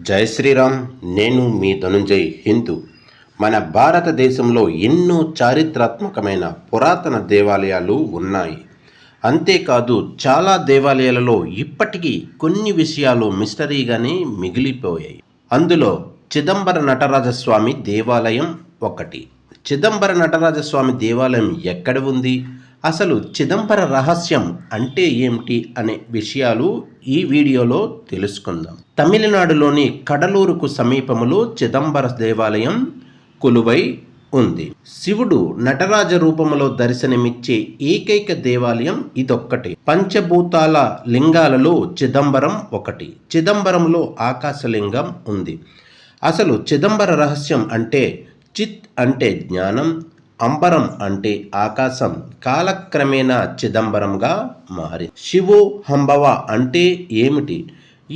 జై శ్రీరామ్. నేను మీ ధనుంజయ్ హిందూ. మన భారతదేశంలో ఎన్నో చారిత్రాత్మకమైన పురాతన దేవాలయాలు ఉన్నాయి. అంతేకాదు చాలా దేవాలయాలలో ఇప్పటికీ కొన్ని విషయాలు మిస్టరీగానే మిగిలిపోయాయి. అందులో చిదంబర నటరాజస్వామి దేవాలయం ఒకటి. చిదంబర నటరాజస్వామి దేవాలయం ఎక్కడ ఉంది, అసలు చిదంబర రహస్యం అంటే ఏమిటి అనే విషయాలు ఈ వీడియోలో తెలుసుకుందాం. తమిళనాడులోని కడలూరుకు సమీపంలో చిదంబర దేవాలయం కొలువై ఉంది. శివుడు నటరాజ రూపంలో దర్శనమిచ్చే ఏకైక దేవాలయం ఇదొక్కటే. పంచభూతాల లింగాలలో చిదంబరం ఒకటి. చిదంబరంలో ఆకాశలింగం ఉంది. అసలు చిదంబర రహస్యం అంటే చిత్ అంటే జ్ఞానం, అంబరం అంటే ఆకాశం కాలక్రమేణా చిదంబరంగా మారి. శివో హంబవ అంటే ఏమిటి?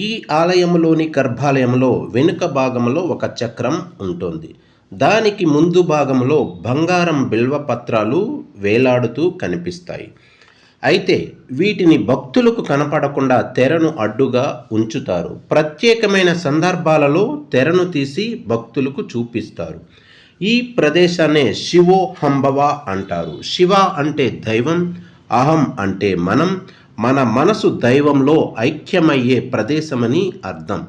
ఈ ఆలయంలోని గర్భాలయంలో వెనుక భాగంలో ఒక చక్రం ఉంటుంది. దానికి ముందు భాగంలో బంగారం బిల్వపత్రాలు వేలాడుతూ కనిపిస్తాయి. అయితే వీటిని భక్తులకు కనపడకుండా తెరను అడ్డుగా ఉంచుతారు. ప్రత్యేకమైన సందర్భాలలో తెరను తీసి భక్తులకు చూపిస్తారు. ఈ ప్రదేశాన్ని శివో హంబవ అంటారు. శివ అంటే దైవం, అహం అంటే మనం, మన మనసు దైవంలో ఐక్యమయ్యే ప్రదేశమని అర్థం.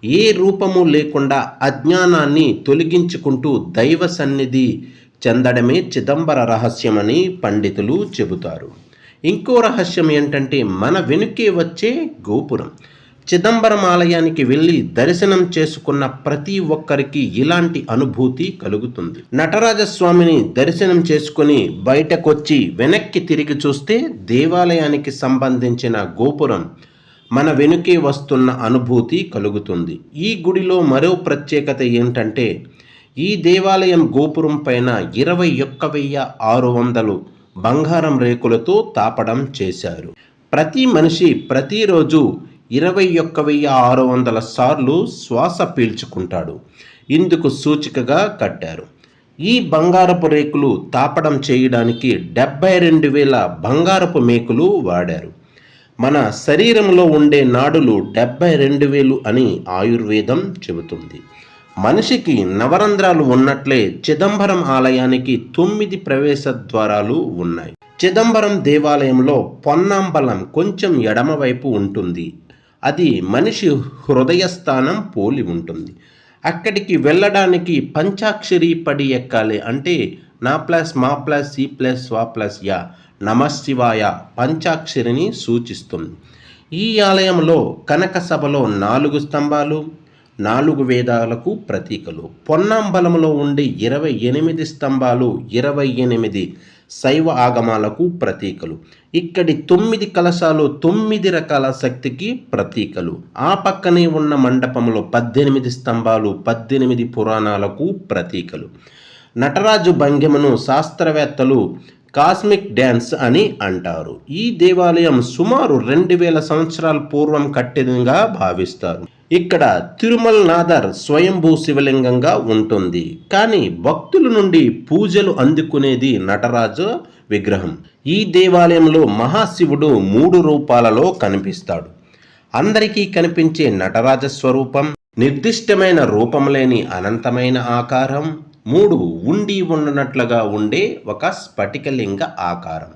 ఏ రూపము లేకుండా అజ్ఞానాన్ని తొలగించుకుంటూ దైవ సన్నిధి చెందడమే చిదంబర రహస్యమని పండితులు చెబుతారు. ఇంకో రహస్యం ఏంటంటే మన వెనుకే వచ్చే గోపురం. చిదంబరం ఆలయానికి వెళ్ళి దర్శనం చేసుకున్న ప్రతి ఒక్కరికి ఇలాంటి అనుభూతి కలుగుతుంది. నటరాజస్వామిని దర్శనం చేసుకుని బయటకొచ్చి వెనక్కి తిరిగి చూస్తే దేవాలయానికి సంబంధించిన గోపురం మన వెనుకే వస్తున్న అనుభూతి కలుగుతుంది. ఈ గుడిలో మరో ప్రత్యేకత ఏంటంటే ఈ దేవాలయం గోపురం పైన 21,600 బంగారం రేకులతో తాపడం చేశారు. ప్రతి మనిషి ప్రతిరోజు 21,600 సార్లు శ్వాస పీల్చుకుంటాడు. ఇందుకు సూచికగా కట్టారు. ఈ బంగారపు రేకులు తాపడం చేయడానికి 72,000 బంగారపు మేకులు వాడారు. మన శరీరంలో ఉండే నాడులు 72,000 అని ఆయుర్వేదం చెబుతుంది. మనిషికి నవరంధ్రాలు ఉన్నట్లే చిదంబరం ఆలయానికి 9 ప్రవేశ ద్వారాలు ఉన్నాయి. చిదంబరం దేవాలయంలో పొన్నాంబలం కొంచెం ఎడమవైపు ఉంటుంది. అది మనిషి హృదయస్థానం పోలి ఉంటుంది. అక్కడికి వెళ్ళడానికి పంచాక్షరి పడి ఎక్కాలి. అంటే నా ప్లస్ మా ప్లస్ సి ప్లస్ స్వా ప్లస్ యా నమశివాయ పంచాక్షరిని సూచిస్తుంది. ఈ ఆలయంలో కనక సభలో 4 స్తంభాలు 4 వేదాలకు ప్రతీకలు. పొన్నాంబలంలో ఉండే 28 స్తంభాలు 28 శైవ ఆగమాలకు ప్రతీకలు. ఇక్కడి 9 కలశాలు 9 రకాల శక్తికి ప్రతీకలు. ఆ పక్కనే ఉన్న మండపంలో 18 స్తంభాలు 18 పురాణాలకు ప్రతీకలు. నటరాజు భంగిమను శాస్త్రవేత్తలు కాస్మిక్ డ్యాన్స్ అని అంటారు. ఈ దేవాలయం సుమారు 2000 సంవత్సరాల పూర్వం కట్టినగా భావిస్తారు. ఇక్కడ తిరుమల నాథర్ స్వయంభూ శివలింగంగా ఉంటుంది. కానీ భక్తుల నుండి పూజలు అందుకునేది నటరాజు విగ్రహం. ఈ దేవాలయంలో మహాశివుడు 3 రూపాలలో కనిపిస్తాడు. అందరికీ కనిపించే నటరాజ స్వరూపం, నిర్దిష్టమైన రూపం లేని అనంతమైన ఆకారం, 3 ఉండి ఉన్నట్లుగా ఉండే ఒక స్ఫటికలింగ ఆకారం.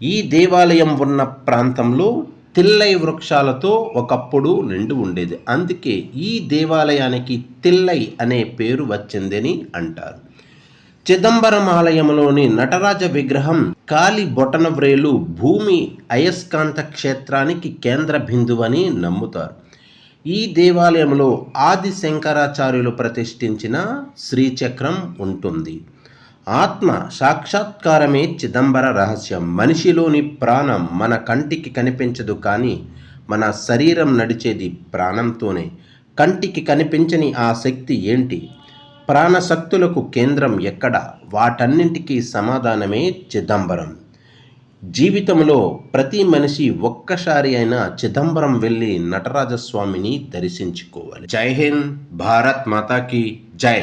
ఈ దేవాలయం ఉన్న ప్రాంతంలో తిల్లై వృక్షాలతో ఒకప్పుడు నిండి ఉండేది. అందుకే ఈ దేవాలయానికి తిల్లై అనే పేరు వచ్చిందని అంటారు. చిదంబరం ఆలయంలోని నటరాజ విగ్రహం కాలి బొటన వ్రేలు భూమి అయస్కాంత క్షేత్రానికి కేంద్ర బిందువని నమ్ముతారు. ఈ దేవాలయంలో ఆది శంకరాచార్యులు ప్రతిష్ఠించిన శ్రీచక్రం ఉంటుంది. ఆత్మ సాక్షాత్కారమే చిదంబర రహస్యం. మనిషిలోని ప్రాణం మన కంటికి కనిపించదు, కానీ మన శరీరం నడిచేది ప్రాణంతోనే. కంటికి కనిపించని ఆ శక్తి ఏంటి? ప్రాణశక్తులకు కేంద్రం ఎక్కడ? వాటన్నింటికీ సమాధానమే చిదంబరం. జీవితంలో ప్రతి మనిషి ఒక్కసారి అయినా చిదంబరం వెళ్ళి నటరాజస్వామిని దర్శించుకోవాలి. జై హింద్. భారత్ మాతాకి జై.